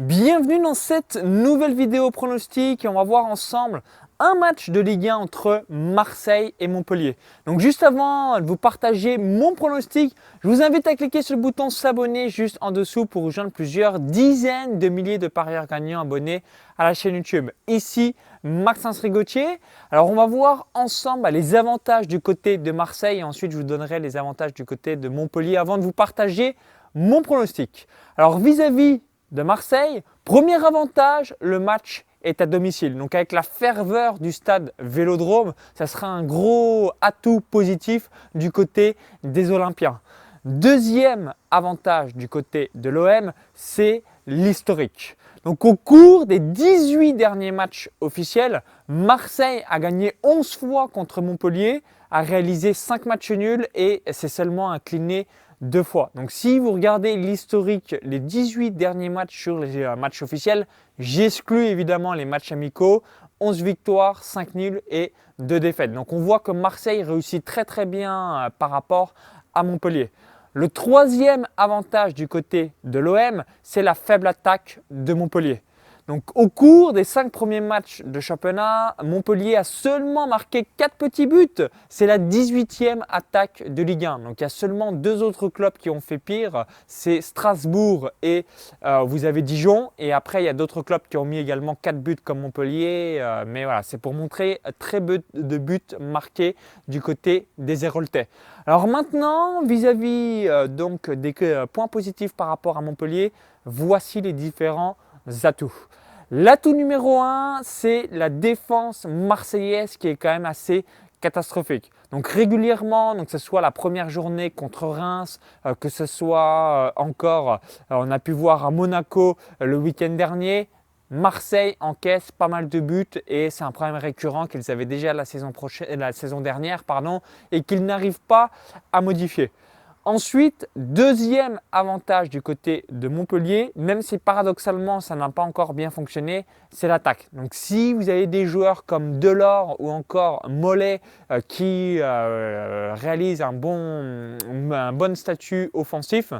Bienvenue dans cette nouvelle vidéo pronostic et on va voir ensemble un match de Ligue 1 entre Marseille et Montpellier. Donc juste avant de vous partager mon pronostic, je vous invite à cliquer sur le bouton s'abonner juste en dessous pour rejoindre plusieurs dizaines de milliers de parieurs gagnants abonnés à la chaîne YouTube. Ici Maxence Rigotier. Alors on va voir ensemble les avantages du côté de Marseille et ensuite je vous donnerai les avantages du côté de Montpellier avant de vous partager mon pronostic. Alors vis-à-vis de Marseille, premier avantage, le match est à domicile. Donc avec la ferveur du stade Vélodrome, ça sera un gros atout positif du côté des Olympiens. Deuxième avantage du côté de l'OM, c'est l'historique. Donc au cours des 18 derniers matchs officiels, Marseille a gagné 11 fois contre Montpellier, a réalisé 5 matchs nuls et s'est seulement incliné 2 fois. Donc si vous regardez l'historique, les 18 derniers matchs sur les matchs officiels, j'exclus évidemment les matchs amicaux, 11 victoires, 5 nuls et 2 défaites. Donc on voit que Marseille réussit très bien par rapport à Montpellier. Le troisième avantage du côté de l'OM, c'est la faible attaque de Montpellier. Donc au cours des 5 premiers matchs de championnat, Montpellier a seulement marqué 4 petits buts. C'est la 18e attaque de Ligue 1. Donc il y a seulement 2 autres clubs qui ont fait pire. C'est Strasbourg et vous avez Dijon. Et après il y a d'autres clubs qui ont mis également 4 buts comme Montpellier. Mais voilà, c'est pour montrer très peu de buts marqués du côté des Héroltais. Alors maintenant, vis-à-vis donc des points positifs par rapport à Montpellier, voici les différents atouts. L'atout numéro 1, c'est la défense marseillaise qui est quand même assez catastrophique. Donc régulièrement, donc que ce soit la première journée contre Reims, que ce soit encore, on a pu voir à Monaco le week-end dernier, Marseille encaisse pas mal de buts et c'est un problème récurrent qu'ils avaient déjà la saison dernière et qu'ils n'arrivent pas à modifier. Ensuite, deuxième avantage du côté de Montpellier, même si paradoxalement ça n'a pas encore bien fonctionné, c'est l'attaque. Donc si vous avez des joueurs comme Delors ou encore Mollet qui réalisent un bon statut offensif,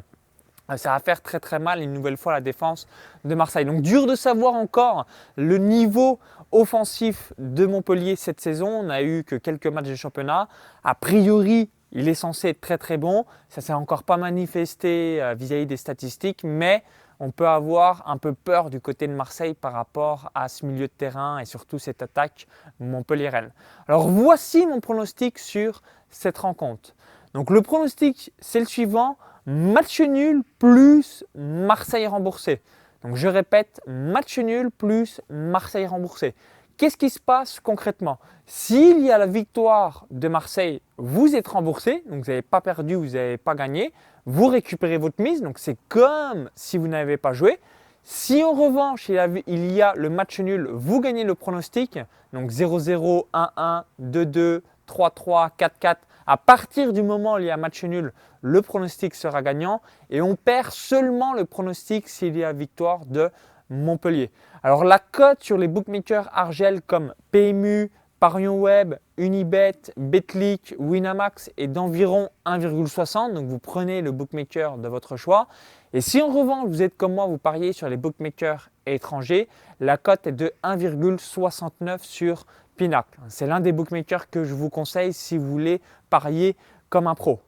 ça va faire très mal une nouvelle fois la défense de Marseille. Donc dur de savoir encore le niveau offensif de Montpellier cette saison. On n'a eu que quelques matchs de championnat. A priori, il est censé être très bon. Ça ne s'est encore pas manifesté vis-à-vis des statistiques, mais on peut avoir un peu peur du côté de Marseille par rapport à ce milieu de terrain et surtout cette attaque montpelliéraine. Alors voici mon pronostic sur cette rencontre. Donc le pronostic, c'est le suivant. Match nul plus Marseille remboursé. Donc je répète, match nul plus Marseille remboursé. Qu'est-ce qui se passe concrètement? S'il y a la victoire de Marseille, vous êtes remboursé, donc vous n'avez pas perdu, vous n'avez pas gagné, vous récupérez votre mise, donc c'est comme si vous n'avez pas joué. Si en revanche il y a le match nul, vous gagnez le pronostic, donc 0-0, 1-1, 2-2, 3-3, 4-4. À partir du moment où il y a match nul, le pronostic sera gagnant et on perd seulement le pronostic s'il y a victoire de Montpellier. Alors la cote sur les bookmakers Argel comme PMU, Parion Web, Unibet, Betclic, Winamax est d'environ 1,60. Donc vous prenez le bookmaker de votre choix. Et si en revanche vous êtes comme moi, vous pariez sur les bookmakers étrangers, la cote est de 1,69 sur Pinacle. C'est l'un des bookmakers que je vous conseille si vous voulez parier comme un pro.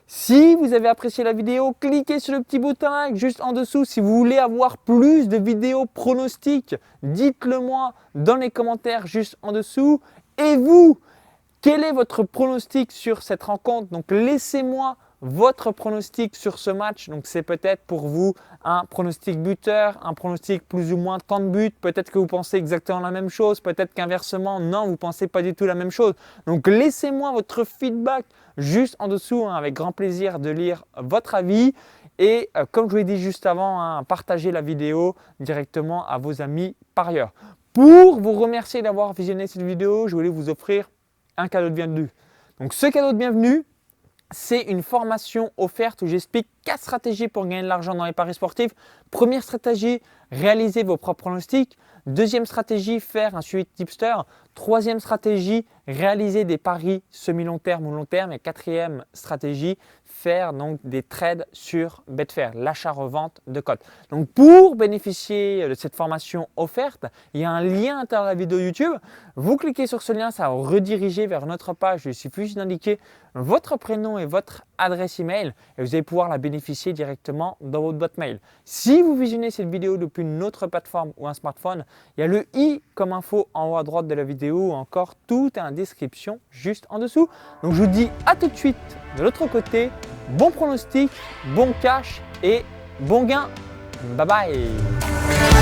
Si vous avez apprécié la vidéo, cliquez sur le petit bouton like juste en dessous. Si vous voulez avoir plus de vidéos pronostiques, dites-le moi dans les commentaires juste en dessous. Et vous, quel est votre pronostic sur cette rencontre? Donc laissez-moi votre pronostic sur ce match. Donc c'est peut-être pour vous un pronostic buteur, un pronostic plus ou moins tant de buts. Peut-être que vous pensez exactement la même chose. Peut-être qu'inversement, non, vous ne pensez pas du tout la même chose. Donc laissez-moi votre feedback juste en dessous, avec grand plaisir de lire votre avis. Et comme je vous l'ai dit juste avant, partagez la vidéo directement à vos amis parieurs. Pour vous remercier d'avoir visionné cette vidéo, je voulais vous offrir un cadeau de bienvenue. Donc ce cadeau de bienvenue, c'est une formation offerte où j'explique 4 stratégies pour gagner de l'argent dans les paris sportifs. Première stratégie, réaliser vos propres pronostics. Deuxième stratégie, faire un suivi de tipster. Troisième stratégie, réaliser des paris semi-long terme ou long terme. Et quatrième stratégie, faire donc des trades sur Betfair, l'achat-revente de cotes. Donc pour bénéficier de cette formation offerte, il y a un lien à l'intérieur de la vidéo YouTube. Vous cliquez sur ce lien, ça va vous rediriger vers notre page. Il suffit juste d'indiquer votre prénom et votre adresse email et vous allez pouvoir la bénéficier directement dans votre boîte mail. Si vous visionnez cette vidéo depuis une autre plateforme ou un smartphone, il y a le i comme info en haut à droite de la vidéo ou encore tout est en description juste en dessous. Donc je vous dis à tout de suite de l'autre côté. Bon pronostic, bon cash et bon gain. Bye bye.